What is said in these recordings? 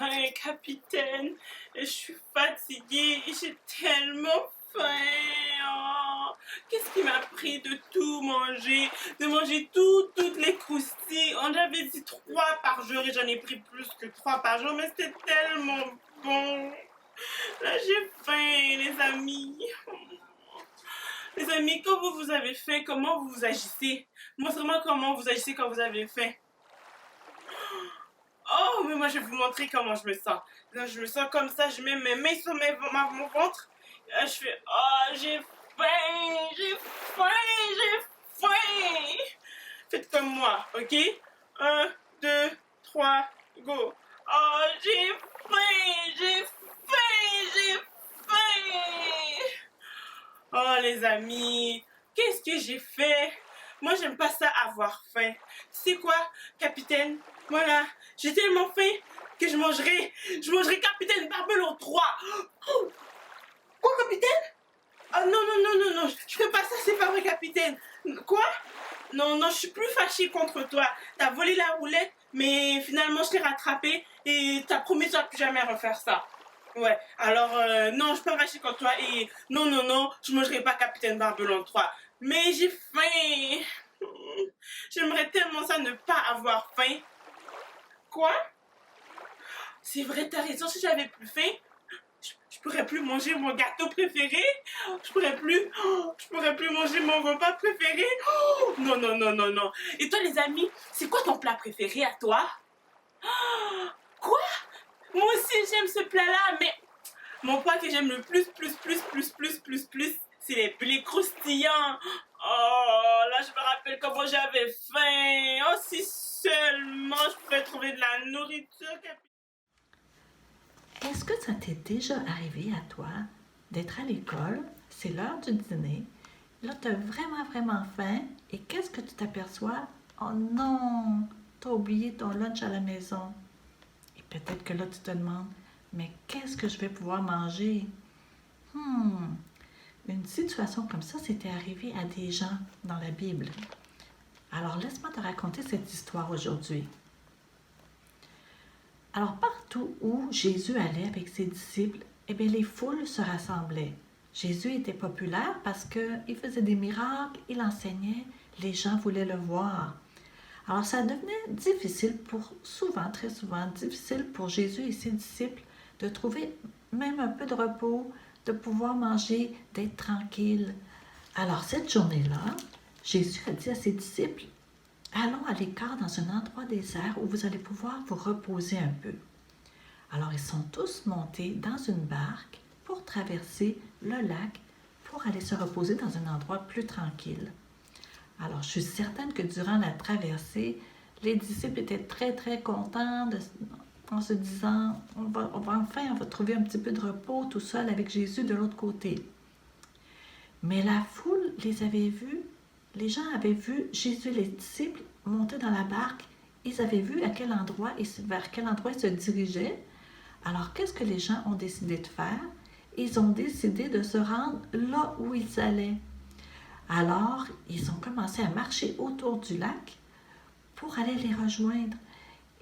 faim, capitaine. Je suis fatiguée et j'ai tellement faim. Oh, qu'est-ce qui m'a pris de tout manger, de manger toutes les croustilles. On avait dit 3 par jour et j'en ai pris plus que 3 par jour, mais c'était tellement bon. Là, j'ai faim, les amis. Les amis, quand vous avez faim, comment vous agissez? Montrez-moi comment vous agissez quand vous avez faim. Oh, mais moi, je vais vous montrer comment je me sens. Là, je me sens comme ça, je mets mes mains sur mon ventre. Là, je fais, oh, j'ai faim, j'ai faim, j'ai faim. Faites comme moi, ok? 1, 2, 3, go. Oh, j'ai faim, j'ai faim, j'ai faim. Oh, les amis, qu'est-ce que j'ai fait? Moi, j'aime pas ça, avoir faim. Tu sais quoi, capitaine? Moi, là, j'ai tellement faim que je mangerai Capitaine Barbelon 3. Oh, quoi, capitaine? Ah, non, je fais pas ça, c'est pas vrai, capitaine. Quoi? Non, je suis plus fâchée contre toi. T'as volé la roulette, mais finalement, je t'ai rattrapé et t'as promis de ne plus jamais refaire ça. Ouais, alors, non, je suis pas fâchée contre toi et non, je mangerai pas Capitaine Barbelon 3. Mais j'ai faim. J'aimerais tellement ça ne pas avoir faim. Quoi? C'est vrai, t'as raison, si j'avais plus faim, je pourrais plus manger mon gâteau préféré. Je pourrais plus manger mon repas préféré. Oh, non. Et toi, les amis, c'est quoi ton plat préféré à toi? Quoi? Moi aussi, j'aime ce plat-là, mais mon plat que j'aime le plus, c'est les blés croustillants. Oh, là, je me rappelle comment j'avais faim. Oh, si seulement je pouvais trouver de la nourriture. Est-ce que ça t'est déjà arrivé à toi d'être à l'école, c'est l'heure du dîner, là tu as vraiment faim et qu'est-ce que tu t'aperçois? Oh non, tu as oublié ton lunch à la maison. Et peut-être que là tu te demandes, mais qu'est-ce que je vais pouvoir manger? Une situation comme ça, c'était arrivé à des gens dans la Bible. Alors laisse-moi te raconter cette histoire aujourd'hui. Alors, partout où Jésus allait avec ses disciples, eh bien, les foules se rassemblaient. Jésus était populaire parce qu'il faisait des miracles, il enseignait, les gens voulaient le voir. Alors, ça devenait difficile très souvent, difficile pour Jésus et ses disciples de trouver même un peu de repos, de pouvoir manger, d'être tranquille. Alors, cette journée-là, Jésus a dit à ses disciples, allons à l'écart dans un endroit désert où vous allez pouvoir vous reposer un peu. Alors, ils sont tous montés dans une barque pour traverser le lac pour aller se reposer dans un endroit plus tranquille. Alors, je suis certaine que durant la traversée, les disciples étaient très contents en se disant on va trouver un petit peu de repos tout seul avec Jésus de l'autre côté. Mais la foule les avait vus. Les gens avaient vu Jésus et les disciples monter dans la barque. Ils avaient vu vers quel endroit ils se dirigeaient. Alors, qu'est-ce que les gens ont décidé de faire? Ils ont décidé de se rendre là où ils allaient. Alors, ils ont commencé à marcher autour du lac pour aller les rejoindre.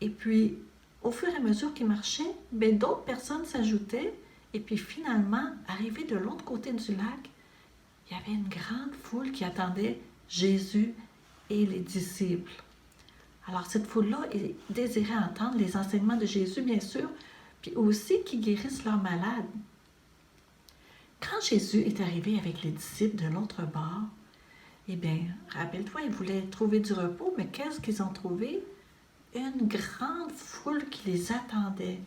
Et puis, au fur et à mesure qu'ils marchaient, d'autres personnes s'ajoutaient. Et puis, finalement, arrivés de l'autre côté du lac, il y avait une grande foule qui attendait Jésus et les disciples. Alors, cette foule-là désirait entendre les enseignements de Jésus, bien sûr, puis aussi qu'ils guérissent leurs malades. Quand Jésus est arrivé avec les disciples de l'autre bord, eh bien, rappelle-toi, ils voulaient trouver du repos, mais qu'est-ce qu'ils ont trouvé? Une grande foule qui les attendait.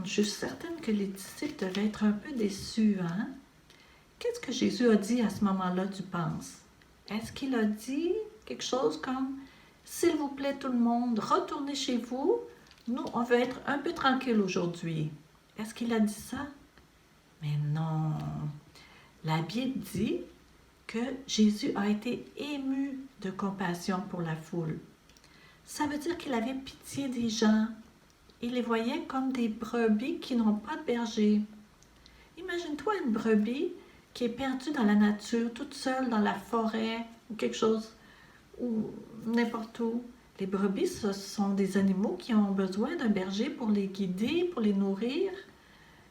Je suis certaine que les disciples devaient être un peu déçus, hein? Qu'est-ce que Jésus a dit à ce moment-là, tu penses? Est-ce qu'il a dit quelque chose comme « S'il vous plaît tout le monde, retournez chez vous, nous on veut être un peu tranquille aujourd'hui ». Est-ce qu'il a dit ça? Mais non. La Bible dit que Jésus a été ému de compassion pour la foule. Ça veut dire qu'il avait pitié des gens. Il les voyait comme des brebis qui n'ont pas de berger. Imagine-toi une brebis qui est perdue dans la nature, toute seule dans la forêt ou quelque chose, ou n'importe où. Les brebis, ce sont des animaux qui ont besoin d'un berger pour les guider, pour les nourrir.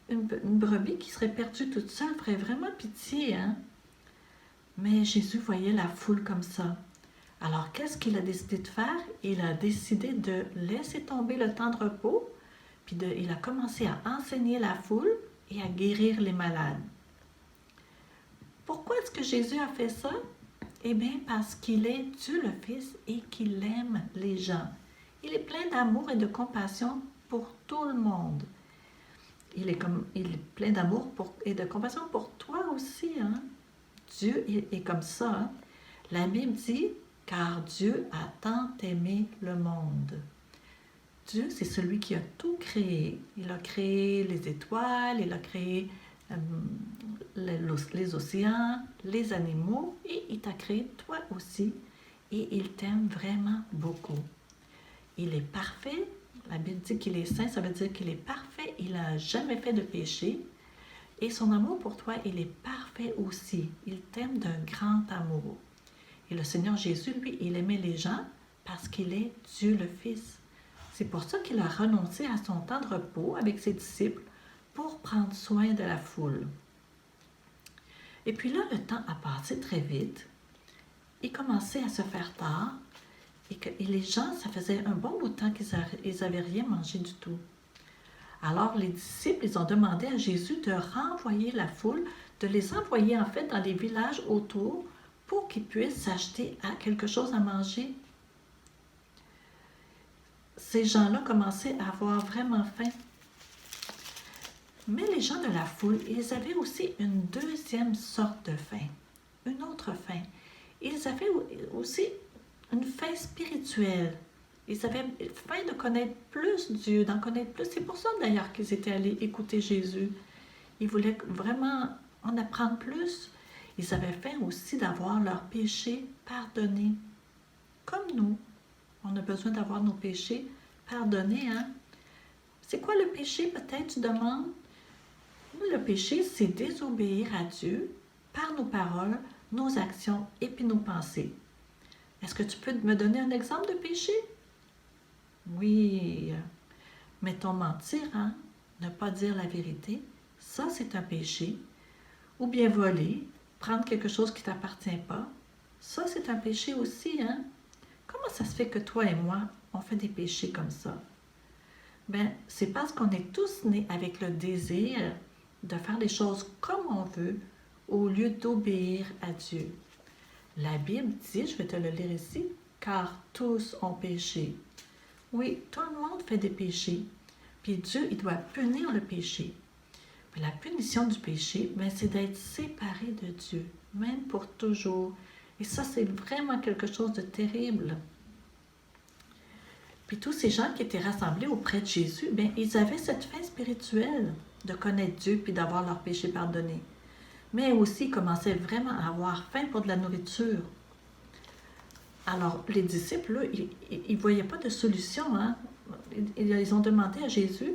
Une brebis qui serait perdue toute seule ferait vraiment pitié, hein? Mais Jésus voyait la foule comme ça. Alors, qu'est-ce qu'il a décidé de faire? Il a décidé de laisser tomber le temps de repos, puis il a commencé à enseigner la foule et à guérir les malades. Pourquoi est-ce que Jésus a fait ça? Eh bien, parce qu'il est Dieu le Fils et qu'il aime les gens. Il est plein d'amour et de compassion pour tout le monde. Il est plein d'amour et de compassion pour toi aussi, hein? Dieu est comme ça, hein? La Bible dit, car Dieu a tant aimé le monde. Dieu, c'est celui qui a tout créé. Il a créé les étoiles, il a créé les océans, les animaux, et il t'a créé toi aussi. Et il t'aime vraiment beaucoup. Il est parfait. La Bible dit qu'il est saint, ça veut dire qu'il est parfait. Il n'a jamais fait de péché. Et son amour pour toi, il est parfait aussi. Il t'aime d'un grand amour. Et le Seigneur Jésus, lui, il aimait les gens parce qu'il est Dieu le Fils. C'est pour ça qu'il a renoncé à son temps de repos avec ses disciples pour prendre soin de la foule. Et puis là, le temps a passé très vite. Il commençait à se faire tard. Et les gens, ça faisait un bon bout de temps qu'ils n'avaient rien mangé du tout. Alors les disciples, ils ont demandé à Jésus de renvoyer la foule, de les envoyer en fait dans les villages autour pour qu'ils puissent s'acheter quelque chose à manger. Ces gens-là commençaient à avoir vraiment faim. Mais les gens de la foule, ils avaient aussi une deuxième sorte de faim, une autre faim. Ils avaient aussi une faim spirituelle. Ils avaient faim de connaître plus Dieu, d'en connaître plus. C'est pour ça d'ailleurs qu'ils étaient allés écouter Jésus. Ils voulaient vraiment en apprendre plus. Ils avaient faim aussi d'avoir leurs péchés pardonnés. Comme nous, on a besoin d'avoir nos péchés pardonnés, hein? C'est quoi le péché, peut-être, tu demandes? Le péché, c'est désobéir à Dieu par nos paroles, nos actions et puis nos pensées. Est-ce que tu peux me donner un exemple de péché? Oui, mettons mentir, hein? Ne pas dire la vérité, ça c'est un péché. Ou bien voler, prendre quelque chose qui ne t'appartient pas, ça c'est un péché aussi, hein? Comment ça se fait que toi et moi, on fait des péchés comme ça? Ben, c'est parce qu'on est tous nés avec le désir de faire les choses comme on veut au lieu d'obéir à Dieu. La Bible dit, je vais te le lire ici, car tous ont péché. Oui, tout le monde fait des péchés. Puis Dieu, il doit punir le péché. Puis la punition du péché, ben, c'est d'être séparé de Dieu, même pour toujours. Et ça, c'est vraiment quelque chose de terrible. Puis tous ces gens qui étaient rassemblés auprès de Jésus, ben, ils avaient cette faim spirituelle de connaître Dieu puis d'avoir leurs péchés pardonnés. Mais aussi, ils commençaient vraiment à avoir faim pour de la nourriture. Alors, les disciples, là, ils ne voyaient pas de solution, hein? Ils ont demandé à Jésus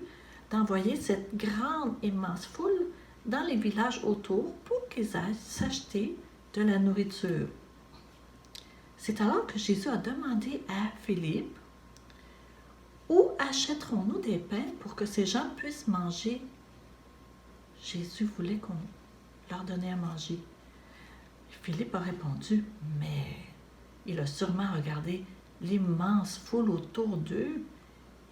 d'envoyer cette grande, immense foule dans les villages autour pour qu'ils aillent s'acheter de la nourriture. C'est alors que Jésus a demandé à Philippe, où achèterons-nous des pains pour que ces gens puissent manger? Jésus voulait qu'on leur donne à manger. Philippe a répondu, mais il a sûrement regardé l'immense foule autour d'eux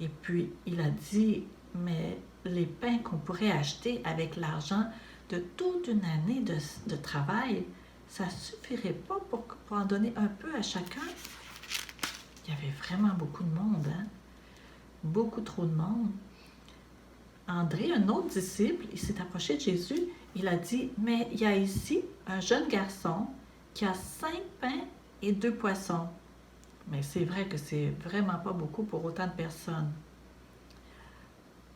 et puis il a dit, mais les pains qu'on pourrait acheter avec l'argent de toute une année de travail, ça ne suffirait pas pour en donner un peu à chacun. Il y avait vraiment beaucoup de monde, hein? Beaucoup trop de monde. André, un autre disciple, il s'est approché de Jésus. Il a dit, mais il y a ici un jeune garçon qui a 5 pains et 2 poissons. Mais c'est vrai que c'est vraiment pas beaucoup pour autant de personnes.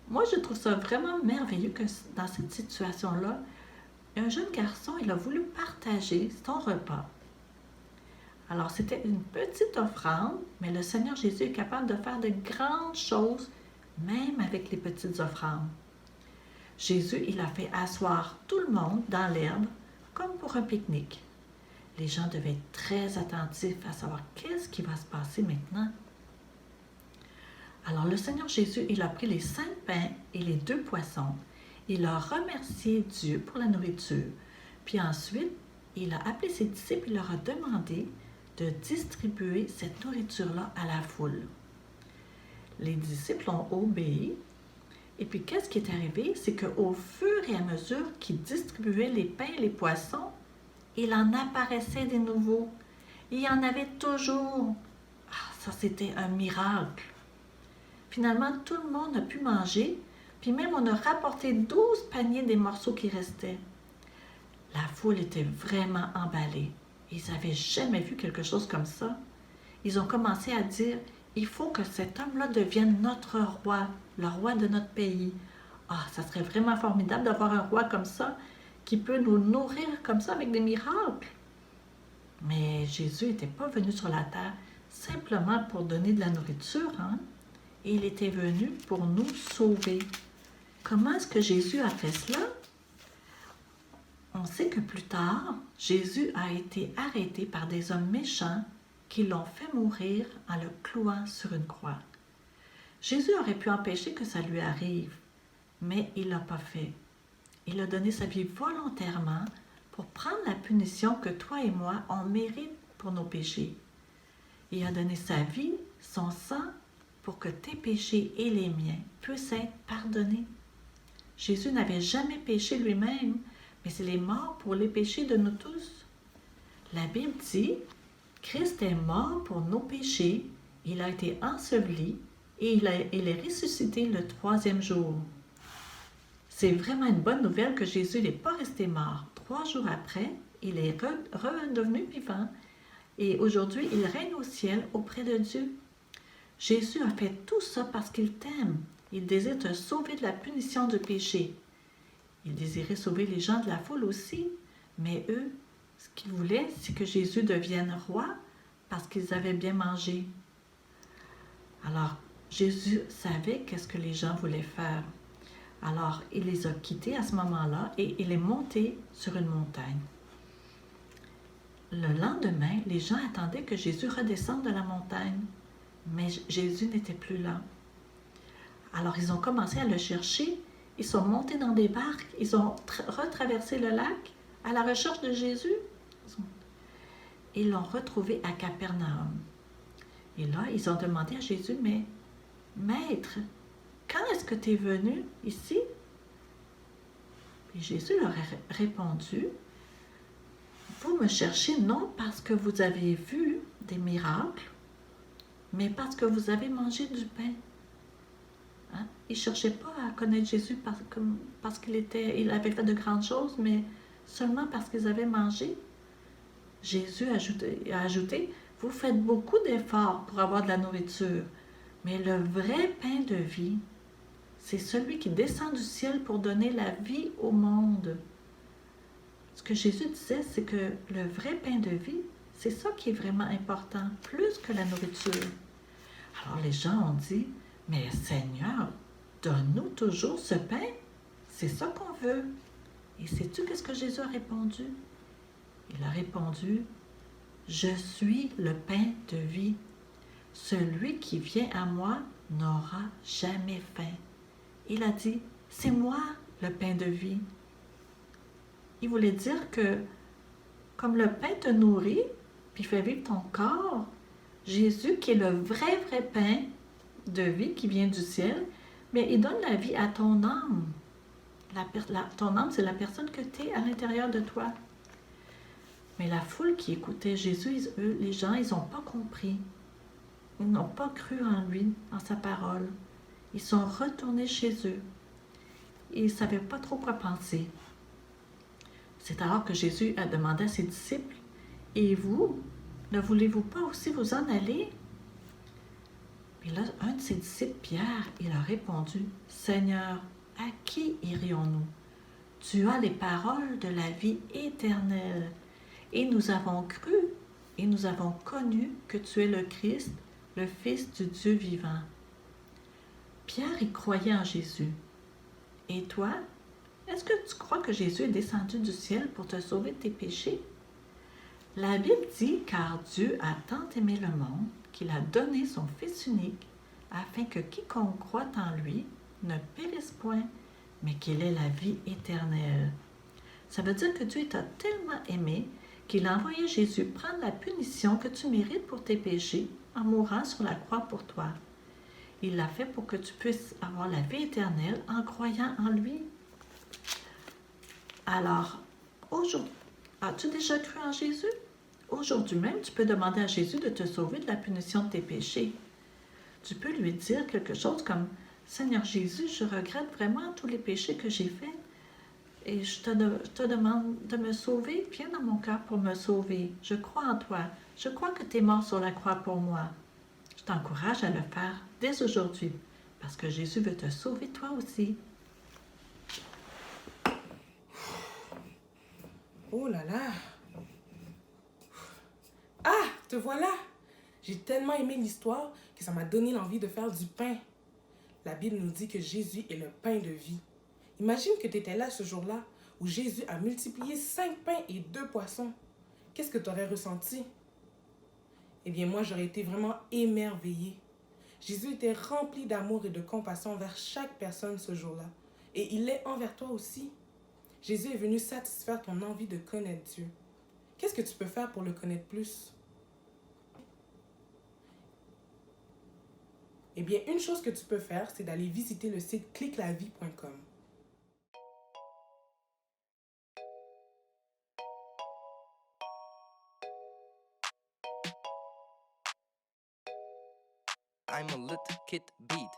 Moi, je trouve ça vraiment merveilleux que dans cette situation-là, un jeune garçon, il a voulu partager son repas. Alors, c'était une petite offrande, mais le Seigneur Jésus est capable de faire de grandes choses, même avec les petites offrandes. Jésus, il a fait asseoir tout le monde dans l'herbe, comme pour un pique-nique. Les gens devaient être très attentifs à savoir qu'est-ce qui va se passer maintenant. Alors le Seigneur Jésus, il a pris les 5 pains et les 2 poissons. Il a remercié Dieu pour la nourriture. Puis ensuite, il a appelé ses disciples et leur a demandé de distribuer cette nourriture-là à la foule. Les disciples ont obéi. Et puis, qu'est-ce qui est arrivé? C'est qu'au fur et à mesure qu'ils distribuaient les pains et les poissons, il en apparaissait des nouveaux. Il y en avait toujours. Ah, ça, c'était un miracle. Finalement, tout le monde a pu manger, puis même on a rapporté 12 paniers des morceaux qui restaient. La foule était vraiment emballée. Ils n'avaient jamais vu quelque chose comme ça. Ils ont commencé à dire, il faut que cet homme-là devienne notre roi, le roi de notre pays. Ah, ça serait vraiment formidable d'avoir un roi comme ça, qui peut nous nourrir comme ça avec des miracles. Mais Jésus n'était pas venu sur la terre simplement pour donner de la nourriture, hein? Et il était venu pour nous sauver. Comment est-ce que Jésus a fait cela? On sait que plus tard, Jésus a été arrêté par des hommes méchants qui l'ont fait mourir en le clouant sur une croix. Jésus aurait pu empêcher que ça lui arrive, mais il ne l'a pas fait. Il a donné sa vie volontairement pour prendre la punition que toi et moi, on mérite pour nos péchés. Il a donné sa vie, son sang, pour que tes péchés et les miens puissent être pardonnés. Jésus n'avait jamais péché lui-même, mais il est mort pour les péchés de nous tous. La Bible dit, Christ est mort pour nos péchés, il a été enseveli et il est ressuscité le 3e jour. C'est vraiment une bonne nouvelle que Jésus n'est pas resté mort. 3 jours après, il est redevenu vivant et aujourd'hui, il règne au ciel auprès de Dieu. Jésus a fait tout ça parce qu'il t'aime. Il désire te sauver de la punition du péché. Il désirait sauver les gens de la foule aussi, mais eux, ce qu'ils voulaient, c'est que Jésus devienne roi parce qu'ils avaient bien mangé. Alors, Jésus savait qu'est-ce que les gens voulaient faire. Alors, il les a quittés à ce moment-là et il est monté sur une montagne. Le lendemain, les gens attendaient que Jésus redescende de la montagne, mais Jésus n'était plus là. Alors, ils ont commencé à le chercher. Ils sont montés dans des barques. Ils ont retraversé le lac à la recherche de Jésus. Ils l'ont retrouvé à Capernaum. Et là, ils ont demandé à Jésus, mais Maître, quand est-ce que tu es venu ici? Et Jésus leur a répondu, vous me cherchez non parce que vous avez vu des miracles, mais parce que vous avez mangé du pain. Hein? Ils ne cherchaient pas à connaître Jésus parce qu'il avait fait de grandes choses, mais seulement parce qu'ils avaient mangé. Jésus a ajouté, vous faites beaucoup d'efforts pour avoir de la nourriture, mais le vrai pain de vie, c'est celui qui descend du ciel pour donner la vie au monde. Ce que Jésus disait, c'est que le vrai pain de vie, c'est ça qui est vraiment important, plus que la nourriture. Alors les gens ont dit, mais Seigneur, donne-nous toujours ce pain, c'est ça qu'on veut. Et sais-tu qu'est-ce que Jésus a répondu? Il a répondu, je suis le pain de vie. Celui qui vient à moi n'aura jamais faim. Il a dit, c'est moi le pain de vie. Il voulait dire que comme le pain te nourrit, puis fait vivre ton corps, Jésus, qui est le vrai pain de vie qui vient du ciel, mais il donne la vie à ton âme. Ton âme, c'est la personne que tu es à l'intérieur de toi. Mais la foule qui écoutait Jésus, les gens, ils n'ont pas compris. Ils n'ont pas cru en lui, en sa parole. Ils sont retournés chez eux. Ils ne savaient pas trop quoi penser. C'est alors que Jésus a demandé à ses disciples, « Et vous, ne voulez-vous pas aussi vous en aller? » Et là, un de ses disciples, Pierre, il a répondu, « Seigneur, à qui irions-nous? Tu as les paroles de la vie éternelle. Et nous avons cru et nous avons connu que tu es le Christ, le Fils du Dieu vivant. » Pierre y croyait en Jésus. Et toi, est-ce que tu crois que Jésus est descendu du ciel pour te sauver de tes péchés? La Bible dit, car Dieu a tant aimé le monde qu'il a donné son Fils unique, afin que quiconque croit en lui ne périsse point, mais qu'il ait la vie éternelle. Ça veut dire que Dieu t'a tellement aimé qu'il a envoyé Jésus prendre la punition que tu mérites pour tes péchés en mourant sur la croix pour toi. Il l'a fait pour que tu puisses avoir la vie éternelle en croyant en lui. Alors, aujourd'hui, as-tu déjà cru en Jésus? Aujourd'hui même, tu peux demander à Jésus de te sauver de la punition de tes péchés. Tu peux lui dire quelque chose comme « Seigneur Jésus, je regrette vraiment tous les péchés que j'ai faits et je te demande de me sauver. Viens dans mon cœur pour me sauver. Je crois en toi. Je crois que tu es mort sur la croix pour moi. » Je t'encourage à le faire dès aujourd'hui parce que Jésus veut te sauver toi aussi. Oh là là! Ah, te voilà! J'ai tellement aimé l'histoire que ça m'a donné l'envie de faire du pain. La Bible nous dit que Jésus est le pain de vie. Imagine que tu étais là ce jour-là où Jésus a multiplié 5 pains et 2 poissons. Qu'est-ce que tu aurais ressenti? Eh bien, moi, j'aurais été vraiment émerveillée. Jésus était rempli d'amour et de compassion envers chaque personne ce jour-là. Et il est envers toi aussi. Jésus est venu satisfaire ton envie de connaître Dieu. Qu'est-ce que tu peux faire pour le connaître plus? Eh bien, une chose que tu peux faire, c'est d'aller visiter le site cliquelavie.com. I'm a little kid beat.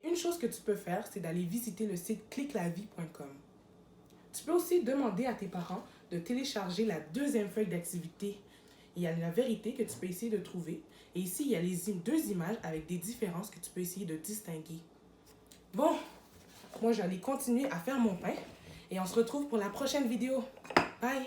Une chose que tu peux faire, c'est d'aller visiter le site cliquelavie.com. Tu peux aussi demander à tes parents de télécharger la deuxième feuille d'activité. Il y a la vérité que tu peux essayer de trouver. Et ici, il y a deux images avec des différences que tu peux essayer de distinguer. Bon, moi, j'allais continuer à faire mon pain. Et on se retrouve pour la prochaine vidéo. Bye!